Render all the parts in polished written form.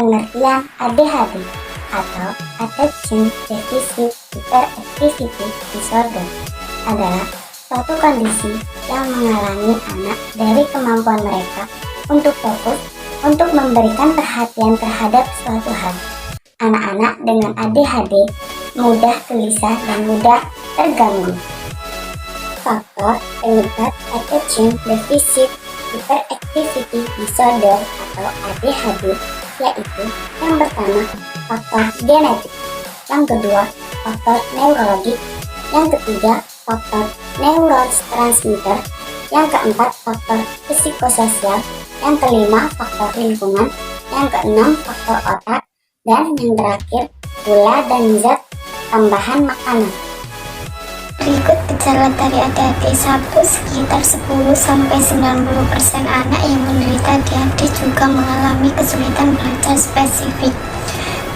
Pengertian ADHD atau Attention Deficit Hyperactivity Disorder adalah suatu kondisi yang menghalangi anak dari kemampuan mereka untuk fokus untuk memberikan perhatian terhadap suatu hal. Anak-anak dengan ADHD mudah gelisah dan mudah terganggu. Faktor penyebab Attention Deficit Hyperactivity Disorder atau ADHD yaitu yang pertama faktor genetik, yang kedua faktor neurologik, yang ketiga faktor neurotransmitter, yang keempat faktor psikososial, yang kelima faktor lingkungan, yang keenam faktor otak, dan yang terakhir gula dan zat tambahan makanan. Berikut gejala dari ADHD. 1. Sekitar 10-90% anak yang menderita ADHD juga mengalami kesulitan belajar spesifik.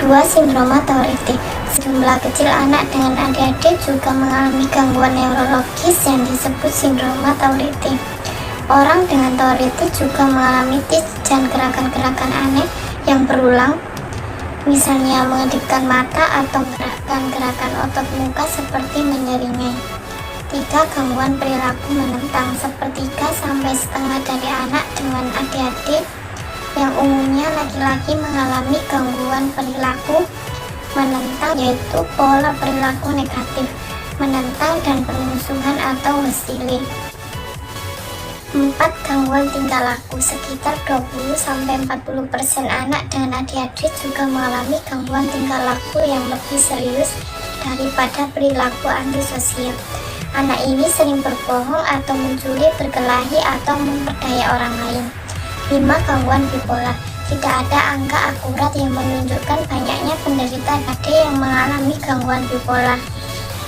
2. Sindrom autoriti. Sejumlah kecil anak dengan ADHD juga mengalami gangguan neurologis yang disebut sindrom autoriti. Orang dengan autoriti juga mengalami tic dan gerakan-gerakan aneh yang berulang, misalnya mengedipkan mata atau gerakan otot muka seperti menyeringai. 3. Gangguan perilaku menentang. Sepertiga sampai setengah dari anak dengan ADHD yang umumnya laki-laki mengalami gangguan perilaku menentang, yaitu pola perilaku negatif, menentang dan permusuhan atau hostile. 4. Gangguan tingkah laku. Sekitar 20-40% anak dengan ADHD juga mengalami gangguan tingkah laku yang lebih serius daripada perilaku antisosial. Anak ini sering berbohong atau mencuri, berkelahi atau memperdaya orang lain. 5. Gangguan bipolar. Tidak ada angka akurat yang menunjukkan banyaknya penderita ADHD yang mengalami gangguan bipolar.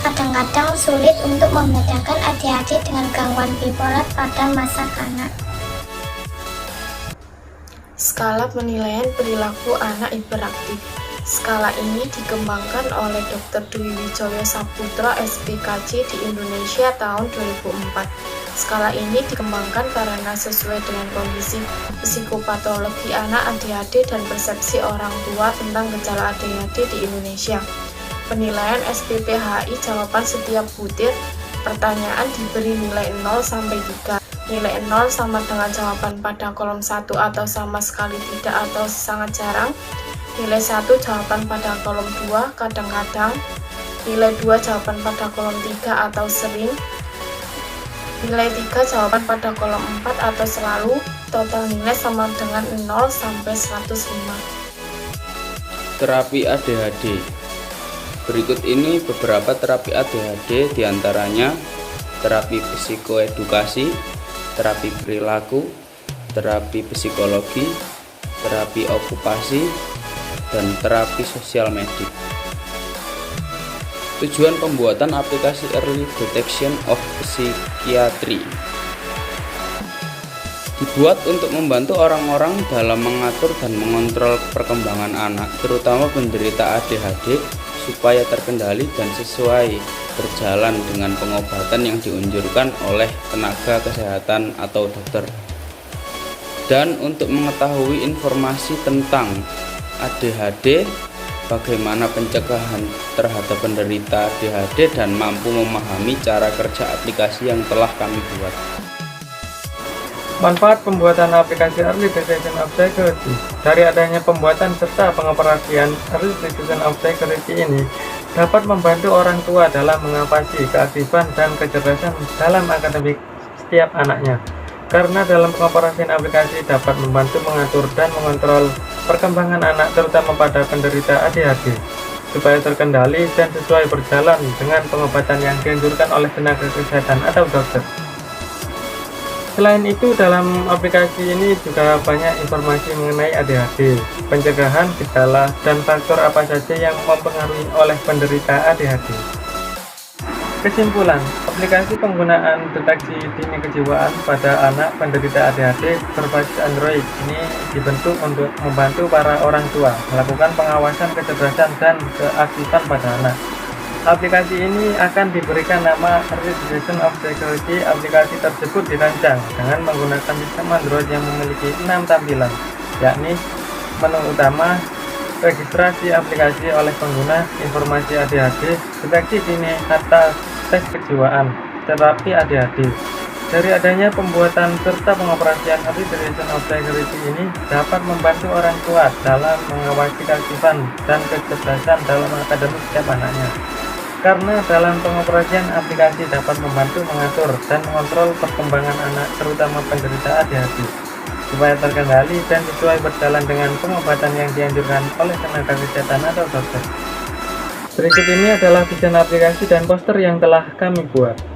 Kadang-kadang sulit untuk membedakan ADHD dengan gangguan bipolar pada masa kanak. Skala penilaian perilaku anak hiperaktif. Skala ini dikembangkan oleh Dr. Dwi Wijoyo Saputra, SPKJ di Indonesia tahun 2004. Skala ini dikembangkan karena sesuai dengan kondisi psikopatologi anak ADHD dan persepsi orang tua tentang gejala ADHD di Indonesia. Penilaian SPPHI jawaban setiap butir pertanyaan diberi nilai 0 sampai 3. Nilai 0 sama dengan jawaban pada kolom 1 atau sama sekali tidak atau sangat jarang. Nilai 1 jawaban pada kolom 2 kadang-kadang. Nilai 2 jawaban pada kolom 3 atau sering. Nilai 3 jawaban pada kolom 4 atau selalu. Total nilai sama dengan 0 sampai 105. Terapi ADHD. Berikut ini beberapa terapi ADHD, diantaranya terapi psikoedukasi, terapi perilaku, terapi psikologi, terapi okupasi, dan terapi sosial medik. Tujuan pembuatan aplikasi Early Detection of Psychiatry dibuat untuk membantu orang-orang dalam mengatur dan mengontrol perkembangan anak, terutama penderita ADHD, supaya terkendali dan sesuai berjalan dengan pengobatan yang dianjurkan oleh tenaga kesehatan atau dokter. Dan untuk mengetahui informasi tentang ADHD, bagaimana pencegahan terhadap penderita ADHD, dan mampu memahami cara kerja aplikasi yang telah kami buat. Manfaat pembuatan aplikasi Early Detection of Psychiatry. Dari adanya pembuatan serta pengoperasian Early Detection of Psychiatry ini dapat membantu orang tua dalam mengawasi keaktifan dan kecerdasan dalam akademik setiap anaknya. Karena dalam pengoperasian aplikasi dapat membantu mengatur dan mengontrol perkembangan anak, terutama pada penderita ADHD, supaya terkendali dan sesuai berjalan dengan pengobatan yang dianjurkan oleh tenaga kesehatan atau dokter. Selain itu, dalam aplikasi ini juga banyak informasi mengenai ADHD, pencegahan, gejala, dan faktor apa saja yang mempengaruhi oleh penderita ADHD. Kesimpulan, aplikasi penggunaan deteksi dini kejiwaan pada anak penderita ADHD berbasis Android ini dibentuk untuk membantu para orang tua melakukan pengawasan kecerdasan dan keaktifan pada anak. Aplikasi ini akan diberikan nama Early Detection of Psychiatry. Aplikasi tersebut dirancang dengan menggunakan sistem Android yang memiliki 6 tampilan, yakni Menu utama, registrasi aplikasi oleh pengguna, informasi ADHD, deteksi dini atas tes kejiwaan, terapi ADHD. Dari adanya pembuatan serta pengoperasian Early Detection of Psychiatry ini dapat membantu orang tua dalam mengawasi keaktifan dan kecerdasan dalam akademik setiap anaknya. Karena dalam pengoperasian aplikasi dapat membantu mengatur dan mengontrol perkembangan anak, terutama penderita ADHD, supaya terkendali dan sesuai berjalan dengan pengobatan yang dianjurkan oleh tenaga kesehatan atau dokter. Berikut ini adalah desain aplikasi dan poster yang telah kami buat.